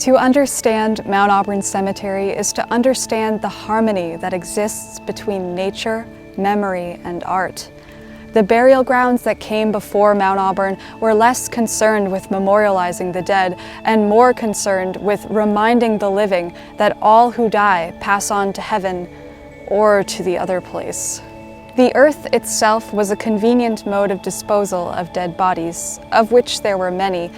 To understand Mount Auburn Cemetery is to understand the harmony that exists between nature, memory, and art. The burial grounds that came before Mount Auburn were less concerned with memorializing the dead and more concerned with reminding the living that all who die pass on to heaven or to the other place. The earth itself was a convenient mode of disposal of dead bodies, of which there were many,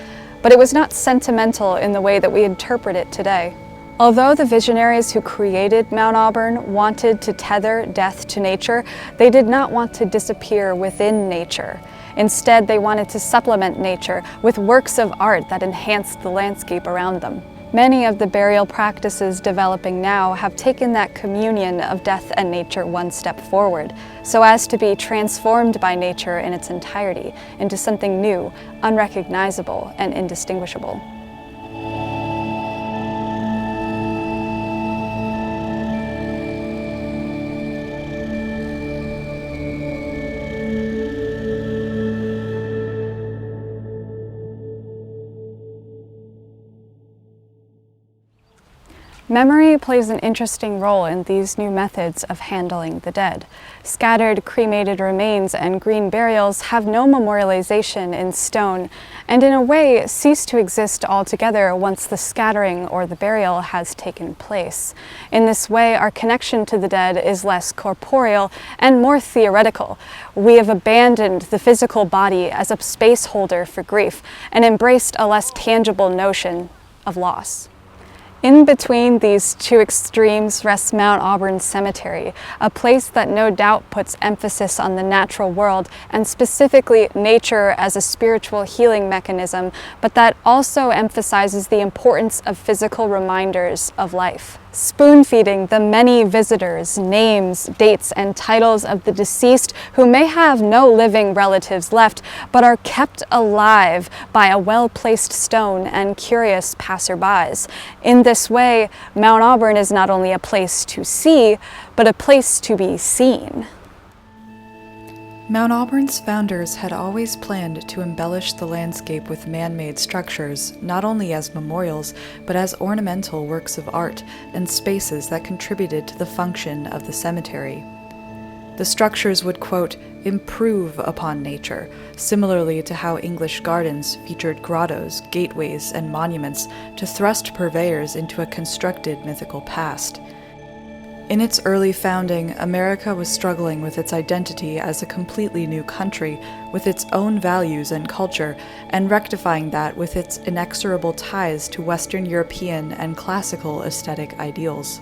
but it was not sentimental in the way that we interpret it today. Although the visionaries who created Mount Auburn wanted to tether death to nature, they did not want to disappear within nature. Instead, they wanted to supplement nature with works of art that enhanced the landscape around them. Many of the burial practices developing now have taken that communion of death and nature one step forward, so as to be transformed by nature in its entirety into something new, unrecognizable, and indistinguishable. Memory plays an interesting role in these new methods of handling the dead. Scattered cremated remains and green burials have no memorialization in stone, and in a way cease to exist altogether once the scattering or the burial has taken place. In this way, our connection to the dead is less corporeal and more theoretical. We have abandoned the physical body as a space holder for grief and embraced a less tangible notion of loss. In between these two extremes rests Mount Auburn Cemetery, a place that no doubt puts emphasis on the natural world and specifically nature as a spiritual healing mechanism, but that also emphasizes the importance of physical reminders of life. Spoon-feeding the many visitors names, dates, and titles of the deceased who may have no living relatives left, but are kept alive by a well-placed stone and curious passerbys. In this way, Mount Auburn is not only a place to see, but a place to be seen. Mount Auburn's founders had always planned to embellish the landscape with man-made structures, not only as memorials, but as ornamental works of art and spaces that contributed to the function of the cemetery. The structures would, quote, improve upon nature, similarly to how English gardens featured grottos, gateways, and monuments to thrust purveyors into a constructed mythical past. In its early founding, America was struggling with its identity as a completely new country, with its own values and culture, and rectifying that with its inexorable ties to Western European and classical aesthetic ideals.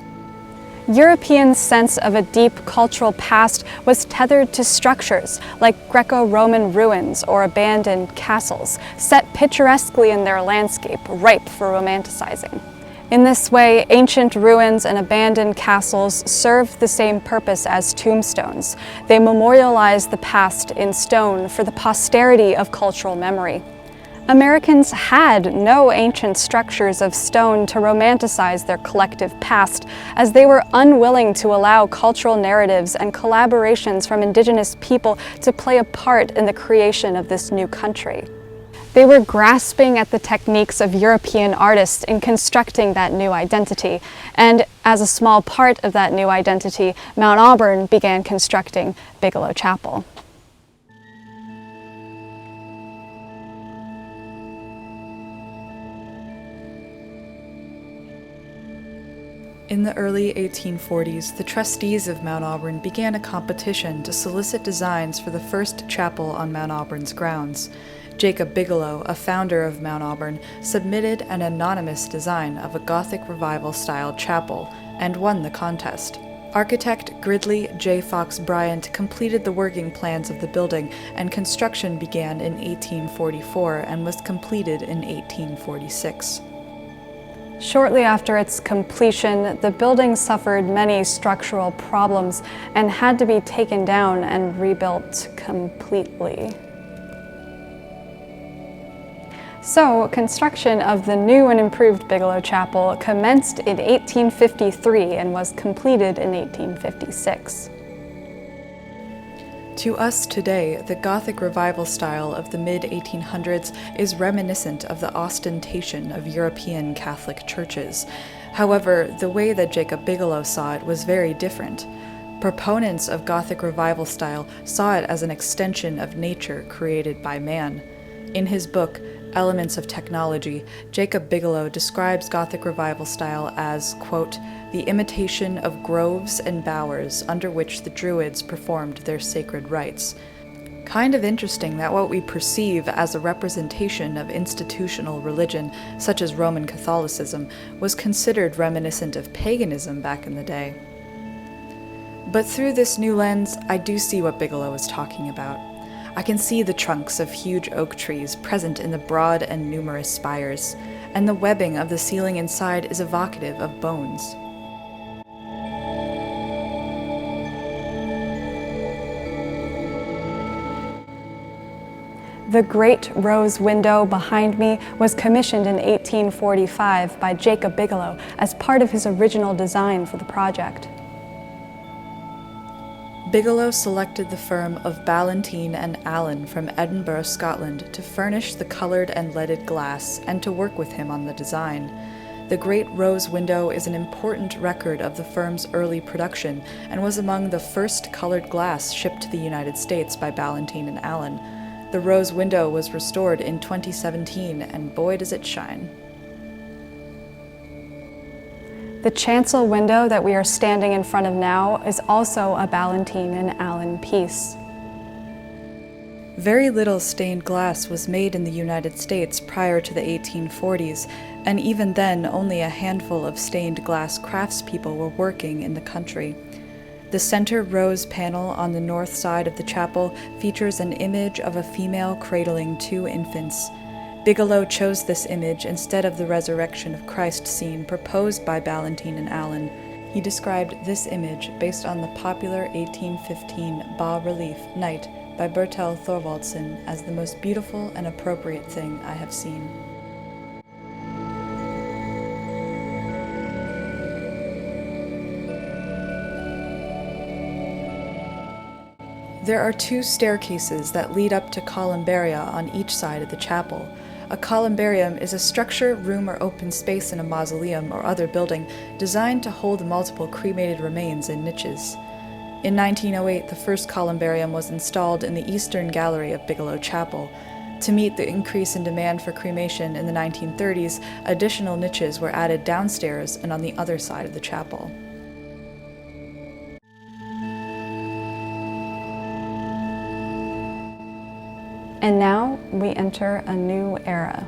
Europeans' sense of a deep cultural past was tethered to structures like Greco-Roman ruins or abandoned castles, set picturesquely in their landscape, ripe for romanticizing. In this way, ancient ruins and abandoned castles served the same purpose as tombstones. They memorialized the past in stone for the posterity of cultural memory. Americans had no ancient structures of stone to romanticize their collective past, as they were unwilling to allow cultural narratives and collaborations from indigenous people to play a part in the creation of this new country. They were grasping at the techniques of European artists in constructing that new identity, and as a small part of that new identity, Mount Auburn began constructing Bigelow Chapel. In the early 1840s, the trustees of Mount Auburn began a competition to solicit designs for the first chapel on Mount Auburn's grounds. Jacob Bigelow, a founder of Mount Auburn, submitted an anonymous design of a Gothic Revival style chapel and won the contest. Architect Gridley J. Fox Bryant completed the working plans of the building, and construction began in 1844 and was completed in 1846. Shortly after its completion, the building suffered many structural problems and had to be taken down and rebuilt completely. So, construction of the new and improved Bigelow Chapel commenced in 1853 and was completed in 1856. To us today, the Gothic Revival style of the mid-1800s is reminiscent of the ostentation of European Catholic churches. However, the way that Jacob Bigelow saw it was very different. Proponents of Gothic Revival style saw it as an extension of nature created by man. In his book, Elements of Technology, Jacob Bigelow describes Gothic Revival style as, quote, the imitation of groves and bowers under which the Druids performed their sacred rites. Kind of interesting that what we perceive as a representation of institutional religion, such as Roman Catholicism, was considered reminiscent of paganism back in the day. But through this new lens, I do see what Bigelow is talking about. I can see the trunks of huge oak trees present in the broad and numerous spires, and the webbing of the ceiling inside is evocative of bones. The great rose window behind me was commissioned in 1845 by Jacob Bigelow as part of his original design for the project. Bigelow selected the firm of Ballantine and Allen from Edinburgh, Scotland, to furnish the colored and leaded glass and to work with him on the design. The Great Rose Window is an important record of the firm's early production and was among the first colored glass shipped to the United States by Ballantine and Allen. The Rose Window was restored in 2017, and boy does it shine. The chancel window that we are standing in front of now is also a Ballantine and Allen piece. Very little stained glass was made in the United States prior to the 1840s, and even then only a handful of stained glass craftspeople were working in the country. The center rose panel on the north side of the chapel features an image of a female cradling 2 infants. Bigelow chose this image instead of the resurrection of Christ scene proposed by Ballantine and Allen. He described this image based on the popular 1815 bas-relief Night by Bertel Thorvaldsen as the most beautiful and appropriate thing I have seen. There are 2 staircases that lead up to columbaria on each side of the chapel. A columbarium is a structure, room, or open space in a mausoleum or other building designed to hold multiple cremated remains in niches. In 1908, the first columbarium was installed in the eastern gallery of Bigelow Chapel. To meet the increase in demand for cremation in the 1930s, additional niches were added downstairs and on the other side of the chapel. And now we enter a new era.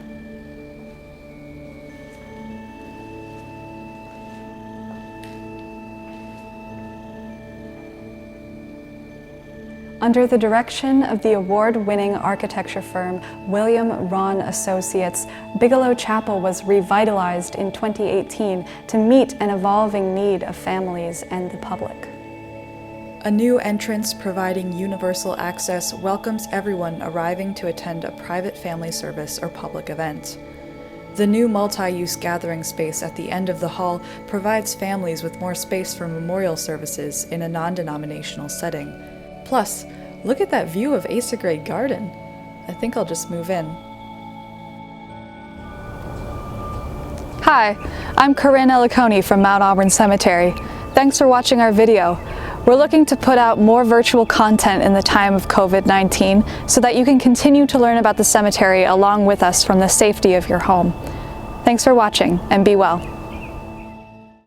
Under the direction of the award-winning architecture firm William Rahn Associates, Bigelow Chapel was revitalized in 2018 to meet an evolving need of families and the public. A new entrance providing universal access welcomes everyone arriving to attend a private family service or public event. The new multi-use gathering space at the end of the hall provides families with more space for memorial services in a non-denominational setting. Plus, look at that view of Asa Gray Garden. I think I'll just move in. Hi, I'm Corinne from Mount Auburn Cemetery. Thanks for watching our video. We're looking to put out more virtual content in the time of COVID-19 so that you can continue to learn about the cemetery along with us from the safety of your home. Thanks for watching, and be well.